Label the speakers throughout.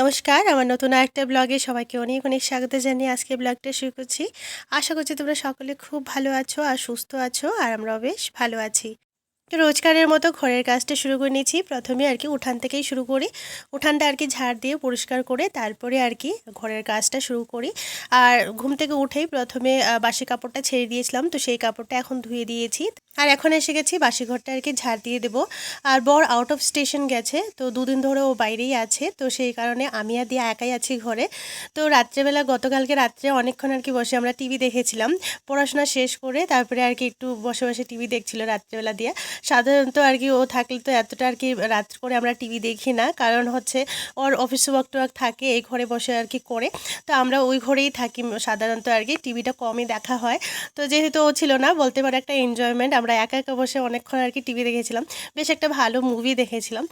Speaker 1: নমস্কার, আমার নতুন আরেকটা ব্লগে সবাইকে অনেক অনেক স্বাগত জানিয়ে আজকে ব্লগটা শুরু করছি। আশা করছি তোমরা সকলে খুব ভালো আছো আর সুস্থ আছো, আর আমরাও বেশ ভালো আছি। তো রোজকারের মতো ঘরের কাজটা শুরু করে নিয়েছি। প্রথমে আর কি উঠান থেকেই শুরু করি। উঠানটা আর কি ঝাড় দিয়ে পরিষ্কার করে তারপরে আর কি ঘরের কাজটা শুরু করি। আর ঘুম থেকে উঠেই প্রথমে বাসি কাপড়টা ছেড়ে দিয়েছিলাম, তো সেই কাপড়টা এখন ধুয়ে দিয়েছি। আর এখন এসে গেছি বাসি ঘরটা আর কি ঝাড় দিয়ে দেবো। আর বর আউট অফ স্টেশন গেছে, তো দুদিন ধরে ও বাইরেই আছে, তো সেই কারণে আমি আর দিয়া একাই আছি ঘরে। তো রাত্রেবেলা গতকালকে রাত্রে অনেকক্ষণ আর কি বসে আমরা টিভি দেখেছিলাম। পড়াশোনা শেষ করে তারপরে আর কি একটু বসে বসে টিভি দেখছিল রাত্রেবেলা দিয়া। সাধারণত আর কি ও থাকলে তো এতটা আর কি রাত করে আমরা টিভি দেখি না, কারণ হচ্ছে ওর অফিস ওয়ার্ক টোয়ার্ক থাকে, এই ঘরে বসে আর কি করে। তো আমরা ওই ঘরেই থাকি সাধারণত, আর কি টিভিটা কমই দেখা হয়। তো যেহেতু ও ছিল না, বলতে পারে একটা এনজয়মেন্ট, আমরা একা একা বসে অনেকক্ষণ আর কি টিভি দেখেছিলাম। বেশ একটা ভালো মুভি দেখেছিলাম।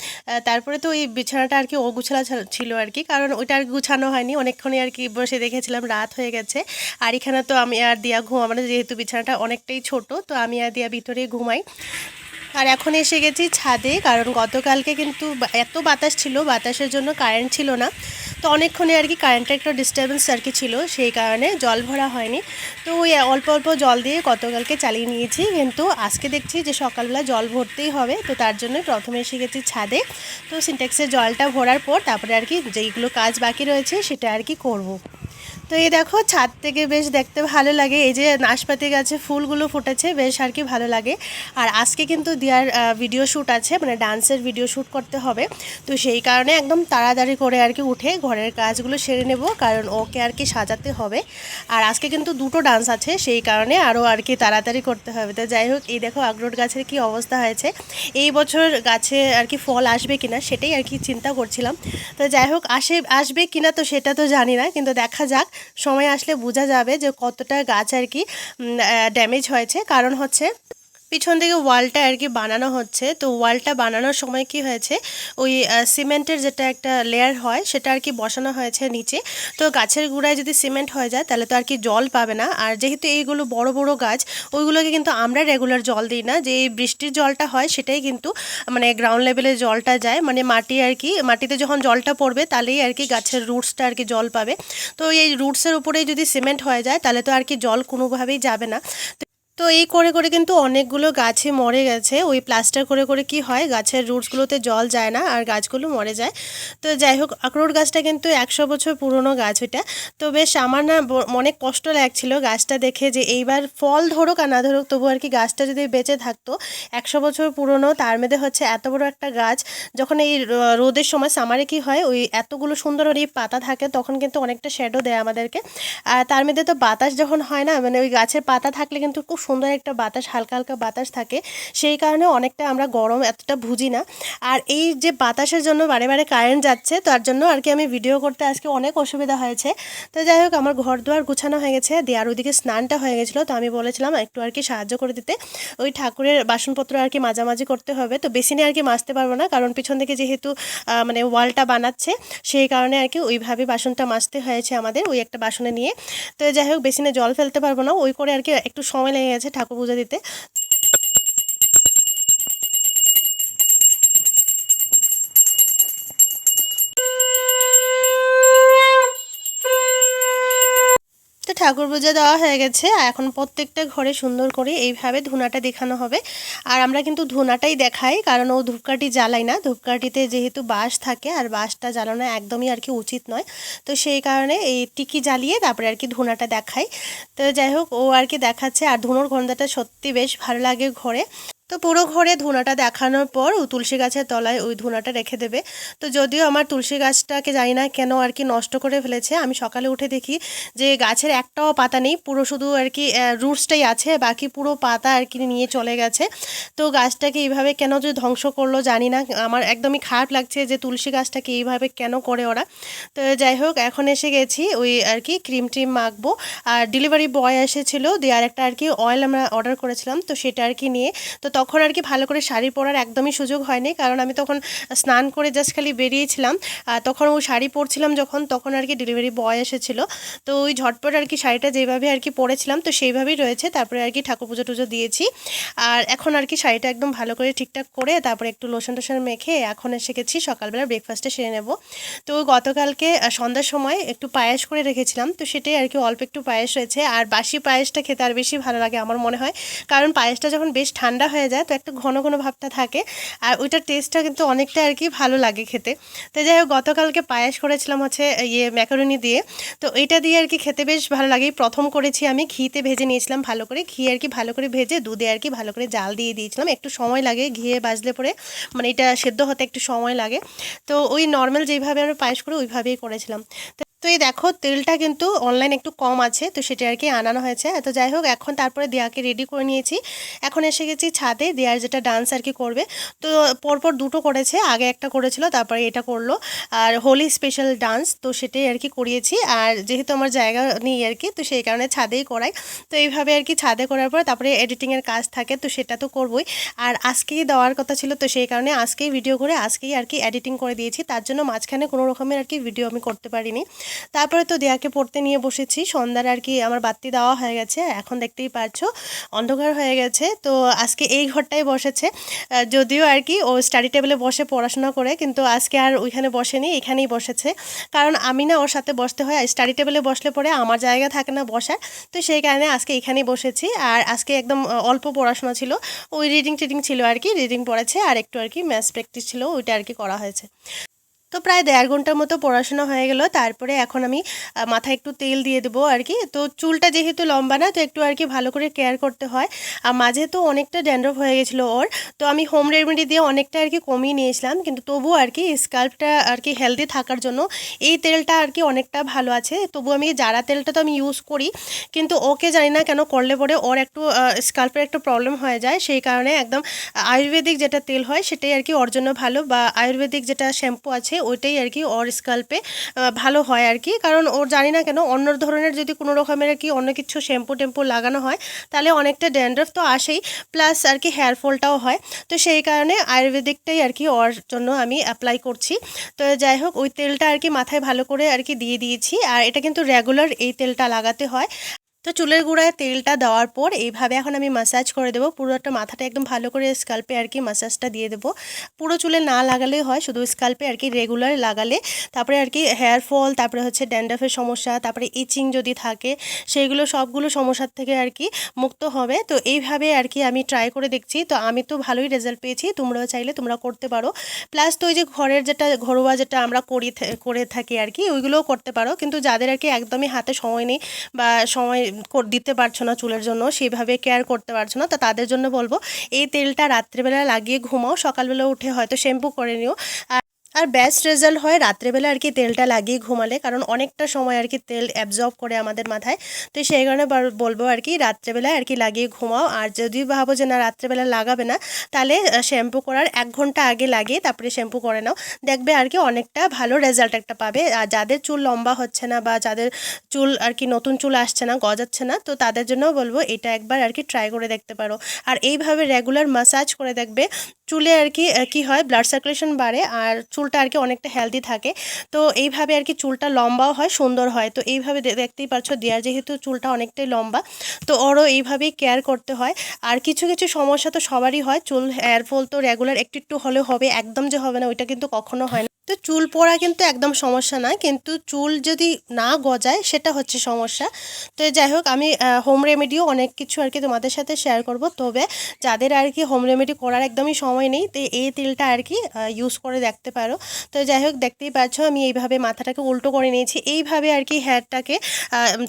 Speaker 1: তারপরে তো ওই বিছানাটা আর কি ও গুছালা ছিল আর কি, কারণ ওইটা আর গুছানো হয়নি, অনেকক্ষণই আর কি বসে দেখেছিলাম, রাত হয়ে গেছে। আর এখানে তো আমি আর দিয়া আমাদের যেহেতু বিছানাটা অনেকটাই ছোট, তো আমি আর দিয়া ভিতরে ঘুমাই। আর এখন এসে গেছি ছাদে, কারণ গতকালকে কিন্তু এত বাতাস ছিল, বাতাসের জন্য কারেন্ট ছিল না। তো অনেকক্ষণে আর কি কারেন্টের একটা ডিস্টারবেন্স আর কি ছিল, সেই কারণে জল ভরা হয়নি। তো ওই অল্প অল্প জল দিয়ে গতকালকে চালিয়ে নিয়েছি, কিন্তু আজকে দেখছি যে সকালবেলা জল ভরতেই হবে, তো তার জন্য প্রথমে এসে গেছি ছাদে। তো সিনট্যাক্সের জলটা ভরার পর তারপরে আর কি যেইগুলো কাজ বাকি রয়েছে সেটা আর কি করব। তো এই দেখো ছাদ থেকে বেশ দেখতে ভালো লাগে, এই যে নাশপাতি গাছে ফুলগুলো ফুটেছে, বেশ আর কি ভালো লাগে। আর আজকে কিন্তু দিয়ার ভিডিও শ্যুট আছে, মানে ডান্সের ভিডিও শ্যুট করতে হবে। তো সেই কারণে একদম তাড়াতাড়ি করে আর কি উঠে ঘরের কাজগুলো সেরে নেব, কারণ ওকে আর কি সাজাতে হবে। আর আজকে কিন্তু দুটো ডান্স আছে, সেই কারণে আরও আর কি তাড়াতাড়ি করতে হবে। তো যাই হোক, এই দেখো আখরোট গাছের কি অবস্থা হয়েছে। এই বছর গাছে আর কি ফল আসবে কিনা সেটাই আর কি চিন্তা করছিলাম। তো যাই হোক, আসবে কিনা তো সেটা তো জানি না, কিন্তু দেখা যাক, সময় আসলে বোঝা যাবে যে কতটা গাছ আর কি ড্যামেজ হয়েছে। কারণ হচ্ছে পিছন থেকে ওয়ালটা আর কি বানানো হচ্ছে, তো ওয়ালটা বানানোর সময় কি হয়েছে, ওই সিমেন্টের যেটা একটা লেয়ার হয় সেটা আর কি বসানো হয়েছে নিচে। তো গাছের গোড়ায় যদি সিমেন্ট হয়ে যায় তাহলে তো আর কি জল পাবে না। আর যেহেতু এইগুলো বড় বড় গাছ, ওইগুলোকে কিন্তু আমরা রেগুলার জল দিই না, যে এই বৃষ্টির জলটা হয় সেটাই কিন্তু মানে গ্রাউন্ড লেভেলে জলটা যায়, মানে মাটি আর কি, মাটিতে যখন জলটা পড়বে তাহলেই আর কি গাছের রুটসটা আর কি জল পাবে। তো এই রুটসের উপরেই যদি সিমেন্ট হয়ে যায় তাহলে তো আর কি জল কোনোভাবেই যাবে না। তো এই করে করে কিন্তু অনেকগুলো গাছে মরে গেছে, ওই প্লাস্টার করে করে কি হয়, গাছের রুটসগুলোতে জল যায় না আর গাছগুলো মরে যায়। তো যাই হোক, আখরোট গাছটা কিন্তু 100 বছর পুরনো গাছ ওইটা। তো বেশ আমার না অনেক কষ্ট লাগছিল গাছটা দেখে, যে এইবার ফল ধরুক আর না ধরুক, তবু আর কি গাছটা যদি বেঁচে থাকতো। 100 বছর পুরনো, তার মধ্যে হচ্ছে এত বড় একটা গাছ। যখন এই রোদের সময় সামারে কি হয়, ওই এতগুলো সুন্দর ওই পাতা থাকে, তখন কিন্তু অনেকটা শ্যাডো দেয় আমাদেরকে। আর তার মধ্যে তো বাতাস যখন হয় না, মানে ওই গাছের পাতা থাকলে কিন্তু খুব সুন্দর একটা বাতাস, হালকা হালকা বাতাস থাকে, সেই কারণে অনেকটা আমরা গরম এতটা বুঝি না। আর এই যে বাতাসের জন্য বারে বারে কারেন্ট যাচ্ছে, তার জন্য আর কি আমি ভিডিও করতে আজকে অনেক অসুবিধা হয়েছে। তো যাই হোক, আমার ঘর দুয়ার গুছানো হয়ে গেছে, দেওয়ার ওইদিকে স্নানটা হয়ে গেছিলো, তো আমি বলেছিলাম একটু আর কি সাহায্য করে দিতে। ওই ঠাকুরের বাসনপত্র আর কি মাঝামাঝি করতে হবে, তো বেসিনে আর কি মাজতে পারবো না, কারণ পিছন থেকে যেহেতু মানে ওয়ালটা বানাচ্ছে, সেই কারণে আর কি ওইভাবে বাসনটা মাজতে হয়েছে আমাদের ওই একটা বাসনে নিয়ে। তো যাই হোক, বেসিনে জল ফেলতে পারবো না, ওই করে আর কি একটু সময় লেগে গেছে ঠাকুর পুজো দিতে। তো ঠাকুর পূজা দেওয়া হয়ে গেছে, আর এখন প্রত্যেকটা ঘরে সুন্দর করে এইভাবে ধুনাটা দেখানো হবে। আর আমরা কিন্তু ধুনাটাই দেখাই, কারণ ও ধূপকাঠি জ্বালাই না, ধূপকাঠিতে যেহেতু বাঁশ থাকে, আর বাঁশটা জ্বালানো একদমই আর কি উচিত নয়। তো সেই কারণে এই টিকি জ্বালিয়ে তারপরে আর কি ধুনাটা দেখাই। তো যাই হোক, ও আর কি দেখাচ্ছে, আর ধুনোর গন্ধটা সত্যি বেশ ভালো লাগে ঘরে। তো পুরো ঘরে ধুনাটা দেখানোর পর ও তুলসী গাছের তলায় ওই ধুনাটা রেখে দেবে। তো যদিও আমার তুলসী গাছটাকে জানি না কেন আর কি নষ্ট করে ফেলেছে, আমি সকালে উঠে দেখি যে গাছের একটাও পাতা নেই, পুরো শুধু আর কি রুটসটাই আছে, বাকি পুরো পাতা আর কি নিয়ে চলে গেছে। তো গাছটাকে এইভাবে কেন যে ধ্বংস করলো জানি না, আমার একদমই খারাপ লাগছে যে তুলসী গাছটাকে এইভাবে কেন করে ওরা। তো যাই হোক, এখন এসে গেছি ওই আর কি ক্রিম ট্রিম মাখবো। আর ডেলিভারি বয় এসেছিলো, দেওয়ার একটা আর কি অয়েল আমরা অর্ডার করেছিলাম, তো সেটা আর কি নিয়ে। তো তখন আর কি ভালো করে শাড়ি পরার একদমই সুযোগ হয়নি, কারণ আমি তখন স্নান করে জাস্ট খালি বেরিয়েছিলাম। তখন ওই শাড়ি পরছিলাম যখন, তখন আর কি ডেলিভারি বয় এসেছিলো। তো ওই ঝটপট আর কি শাড়িটা যেভাবে আর কি পরেছিলাম তো সেইভাবেই রয়েছে। তারপরে আর কি ঠাকুর পুজো টুজো দিয়েছি, আর এখন আর কি শাড়িটা একদম ভালো করে ঠিকঠাক করে তারপরে একটু লোশন টোশন মেখে এখন এসে গেছি সকালবেলা ব্রেকফাস্টে সেরে নেব। তো গতকালকে সন্ধ্যার সময় একটু পায়েস করে রেখেছিলাম, তো সেটাই আর কি অল্প একটু পায়েস রয়েছে। আর বাসি পায়েসটা খেতে আর বেশি ভালো লাগে আমার মনে হয়, কারণ পায়েসটা যখন বেশ ঠান্ডা হয়ে যায় তো একটা ঘন ঘন ভাবটা থাকে, আর ওইটার টেস্টটা কিন্তু অনেকটা আর কি ভালো লাগে খেতে। তো যাই হোক, গতকালকে পায়েস করেছিলাম হচ্ছে ম্যাকারনি দিয়ে, তো এটা দিয়ে আর কি খেতে বেশ ভালো লাগে। প্রথম করেছি আমি ঘিতে ভেজে নিয়েছিলাম ভালো করে, ঘি আর কি ভালো করে ভেজে দুধে আর কি ভালো করে জাল দিয়ে দিয়েছিলাম। একটু সময় লাগে ঘিয়ে ভাজলে পরে, মানে এটা সেদ্ধ হতে একটু সময় লাগে। তো ওই নর্মাল যেভাবে আমরা পায়েস করি ওইভাবেই করেছিলাম। তো এই দেখো তেলটা কিন্তু অনলাইন একটু কম আছে, তো সেটা আর কি আনানো হয়েছে। তো যাই হোক, এখন তারপরে দেয়াকে রেডি করে নিয়েছি। এখন এসে গেছি ছাদে, দেয়ার যেটা ডান্স আর কি করবে। তো পরপর দুটো করেছে, আগে একটা করেছিল তারপরে এটা করলো, আর হোলি স্পেশাল ডান্স তো সেটাই আর কি করিয়েছি। আর যেহেতু আমার জায়গা নেই আর কি, তো সেই কারণে ছাদেই করাই। তো এইভাবে আর কি ছাদে করার পর তারপরে এডিটিংয়ের কাজ থাকে, তো সেটা তো করবই। আর আজকেই দেওয়ার কথা ছিল, তো সেই কারণে আজকেই ভিডিও করে আজকেই আর কি এডিটিং করে দিয়েছি। তার জন্য মাঝখানে কোনো রকমের আর কি ভিডিও আমি করতে পারিনি। তারপরে তো দেয়াকে পড়তে নিয়ে বসেছি। সন্ধ্যার আর কি আমার বাতি দেওয়া হয়ে গেছে, এখন দেখতেই পাচ্ছো অন্ধকার হয়ে গেছে। তো আজকে এই ঘরটাই বসেছে, যদিও আর কি ও স্টাডি টেবিলে বসে পড়াশোনা করে, কিন্তু আজকে আর ওইখানে বসেনি, এখানেই বসেছে। কারণ আমি না ওর সাথে বসতে হয়, স্টাডি টেবিলে বসলে পরে আমার জায়গা থাকে না বসার, তো সেই কারণে আজকে এখানেই বসেছি। আর আজকে একদম অল্প পড়াশোনা ছিল, ওই রিডিং টিডিং ছিল আর কি, রিডিং পড়েছে, আর একটু আর কি ম্যাথস প্র্যাকটিস ছিল, ওইটা আর কি করা হয়েছে। তো প্রায় 1.5 ঘন্টার মতো পড়াশোনা হয়ে গেল। তারপরে এখন আমি মাথায় একটু তেল দিয়ে দেবো আর কি। তো চুলটা যেহেতু লম্বা না, তো একটু আর কি ভালো করে কেয়ার করতে হয়। আর মাঝে তো অনেকটা ড্যান্ড্রফ হয়ে গেছিলো ওর, তো আমি হোম রেমেডি দিয়ে অনেকটা আর কি কমিয়ে নিয়েছিলাম, কিন্তু তবুও আর কি স্কাল্পটা আর কি হেলদি থাকার জন্য এই তেলটা আর কি অনেকটা ভালো আছে। তবু আমি জারা তেলটা তো আমি ইউজ করি, কিন্তু ওকে জানি না কেন করলে পরে ওর একটু স্কাল্পের একটু প্রবলেম হয়ে যায়, সেই কারণে একদম আয়ুর্বেদিক যেটা তেল হয় সেটাই আর কি ওর জন্য ভালো, বা আয়ুর্বেদিক যেটা শ্যাম্পু আছে ওইটাই আর কি ওর স্কাল্পে ভালো হয় আর কি। কারণ ওর জানি না কেন অন্য ধরনের যদি কোনো রকমের আর কি অন্য কিছু শ্যাম্পু টেম্পু লাগানো হয় তাহলে অনেকটা ড্যান্ড্রফ তো আসেই, প্লাস আর কি হেয়ার ফলটাও হয়। তো সেই কারণে আয়ুর্বেদিকটাই আর কি ওর জন্য আমি অ্যাপ্লাই করছি। তো যাই হোক, ওই তেলটা আর কি মাথায় ভালো করে আর কি দিয়ে দিয়েছি, আর এটা কিন্তু রেগুলার এই তেলটা লাগাতে হয়। তো চুলের গোড়ায় তেলটা দেওয়ার পর এইভাবে এখন আমি ম্যাসাজ করে দেবো পুরোটা মাথাটা, একদম ভালো করে স্কাল্পে আর কি ম্যাসাজটা দিয়ে দেবো। পুরো চুলে না লাগালেই হয়, শুধু স্কাল্পে আর কি রেগুলার লাগালে তারপরে আর কি হেয়ার ফল, তারপরে হচ্ছে ড্যান্ড্রফের সমস্যা, তারপরে ইচিং যদি থাকে সেইগুলো সবগুলো সমস্যার থেকে আর কি মুক্ত হবে। তো এইভাবে আর কি আমি ট্রাই করে দেখছি, তো আমি তো ভালোই রেজাল্ট পেয়েছি, তোমরাও চাইলে তোমরা করতে পারো। প্লাস তো ওই যে ঘরের যেটা ঘরোয়া যেটা আমরা করে থাকি আর কি ওইগুলোও করতে পারো, কিন্তু যাদের আর কি একদমই হাতে সময় নেই বা সময় দিতে পারছো না চুলের জন্য, সেভাবে কেয়ার করতে পারছো না, তো তাদের জন্য বলবো এই তেলটা রাত্রেবেলা লাগিয়ে ঘুমাও, সকালবেলা উঠে হয়তো শ্যাম্পু করে নিও। আর বেস্ট রেজাল্ট হয় রাত্রেবেলা আর কি তেলটা লাগিয়ে ঘুমালে, কারণ অনেকটা সময় আর কি তেল অ্যাবজর্ব করে আমাদের মাথায়। তো সেই কারণে বলবো আর কি রাত্রেবেলা আর কি লাগিয়ে ঘুমাও। আর যদি ভাবো যে না রাত্রেবেলা লাগাবে না, তাহলে শ্যাম্পু করার 1 ঘন্টা আগে লাগিয়ে তারপরে শ্যাম্পু করে নাও, দেখবে আর কি অনেকটা ভালো রেজাল্ট একটা পাবে। আর যাদের চুল লম্বা হচ্ছে না বা যাদের চুল আর কি নতুন চুল আসছে না, গজাচ্ছে না, তো তাদের জন্য বলবো এটা একবার আর কি ট্রাই করে দেখতে পারো। আর এইভাবে রেগুলার ম্যাসাজ করে দেখবে চুলে আর কি কি হয়, ব্লাড সার্কুলেশন বাড়ে আর চুলটা আর কি অনেকটা হেলদি থাকে। তো এইভাবে আর কি চুলটা লম্বাও হয়, সুন্দর হয়। তো এইভাবে দেখতেই পাচ্ছ দেয়ার যেহেতু চুলটা অনেকটাই লম্বা, তো ওরও এইভাবেই কেয়ার করতে হয়। আর কিছু কিছু সমস্যা তো সবারই হয়, চুল হেয়ার ফল তো রেগুলার একটু একটু হলেও হবে, একদম যে হবে না ওইটা কিন্তু কখনো হয় না। তো চুল পড়া কিন্তু একদম সমস্যা না, কিন্তু চুল যদি না গজায় সেটা হচ্ছে সমস্যা। তো যাই হোক, আমি হোম রেমেডিও অনেক কিছু আর কি তোমাদের সাথে শেয়ার করব। তবে যাদের আর কি হোম রেমেডি করার একদমই সময় নেই, তো এই তেলটা আর কি ইউজ করে দেখতে পারো। তো যাই হোক, দেখতেই পাচ্ছ আমি এইভাবে মাথাটাকে উল্টো করে নিয়েছি, এইভাবে আর কি হেয়ারটাকে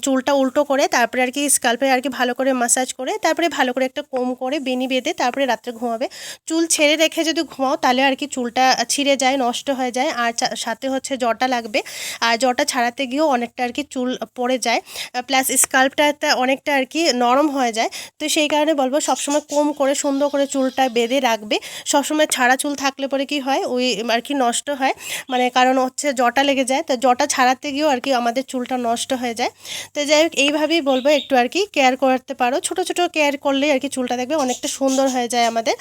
Speaker 1: চুলটা উল্টো করে তারপরে আর কি স্কাল্পে আর কি ভালো করে ম্যাসাজ করে তারপরে ভালো করে একটা কোম করে বেনি বেঁধে তারপরে রাত্রে ঘুমাবে। চুল ছেড়ে রেখে যদি ঘুমাও তাহলে আর কি চুলটা ছিঁড়ে যায়, নষ্ট হয়ে যায়, যায়, আর সাথে হচ্ছে জটা লাগবে। আর জটা ছাড়াতে গিয়েও অনেকটা আর কি চুল পড়ে যায়, প্লাস স্কাল্পটা অনেকটা আর কি নরম হয়ে যায়। তো সেই কারণে বলবো সবসময় কম করে সুন্দর করে চুলটা বেঁধে রাখবে। সবসময় ছাড়া চুল থাকলে পরে কি হয়, ওই আর কি নষ্ট হয়, মানে কারণ হচ্ছে জটা লেগে যায়। তো জটা ছাড়াতে গিয়েও আর কি আমাদের চুলটা নষ্ট হয়ে যায়। তো যাই হোক, এইভাবেই বলবো একটু আর কি কেয়ার করতে পারো, ছোট ছোট কেয়ার করলেই আর কি চুলটা দেখবে অনেকটা সুন্দর হয়ে যায় আমাদের।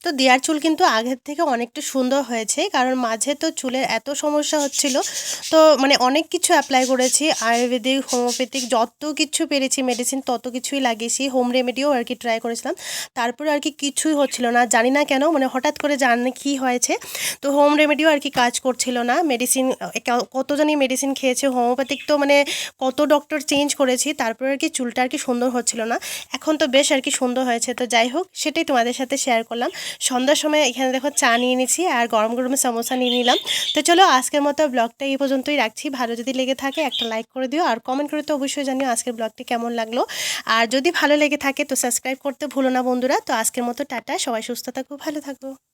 Speaker 1: তো দেয়ার চুল কিন্তু আগের থেকে অনেকটা সুন্দর হয়েছে, কারণ মাঝে তো চুলের এত সমস্যা হচ্ছিল। তো মানে অনেক কিছু অ্যাপ্লাই করেছি, আয়ুর্বেদিক, হোমিওপ্যাথিক, যত কিছু পেরেছি মেডিসিন তত কিছুই লাগিয়েছি, হোম রেমেডিও আর কি ট্রাই করেছিলাম। তারপরে আর কি কিছুই হচ্ছিল না, জানি না কেন, মানে হঠাৎ করে জানি কী হয়েছে। তো হোম রেমেডিও আর কি কাজ করছিল না, মেডিসিন কতজনই মেডিসিন খেয়েছে, হোমিওপ্যাথিক তো মানে কত ডক্টর চেঞ্জ করেছি, তারপরে আর কি চুলটা আর কি সুন্দর হচ্ছিল না। এখন তো বেশ আর কি সুন্দর হয়েছে। তো যাই হোক, সেটাই তোমাদের সাথে শেয়ার করলাম। সন্ধ্যার সময় এখানে দেখো চা নিয়ে নিচ্ছি আর গরম গরম সমোসা নিয়ে নিলাম। তো চলো আজকের মতো ব্লগটা এই পর্যন্তই রাখছি। ভালো যদি লেগে থাকে একটা লাইক করে দিও, আর কমেন্ট করে তো অবশ্যই জানিও আজকের ব্লগটি কেমন লাগলো। আর যদি ভালো লেগে থাকে তো সাবস্ক্রাইব করতে ভুলো না বন্ধুরা। তো আজকের মতো টাটা, সবাই সুস্থ থাকো, ভালো থাকো।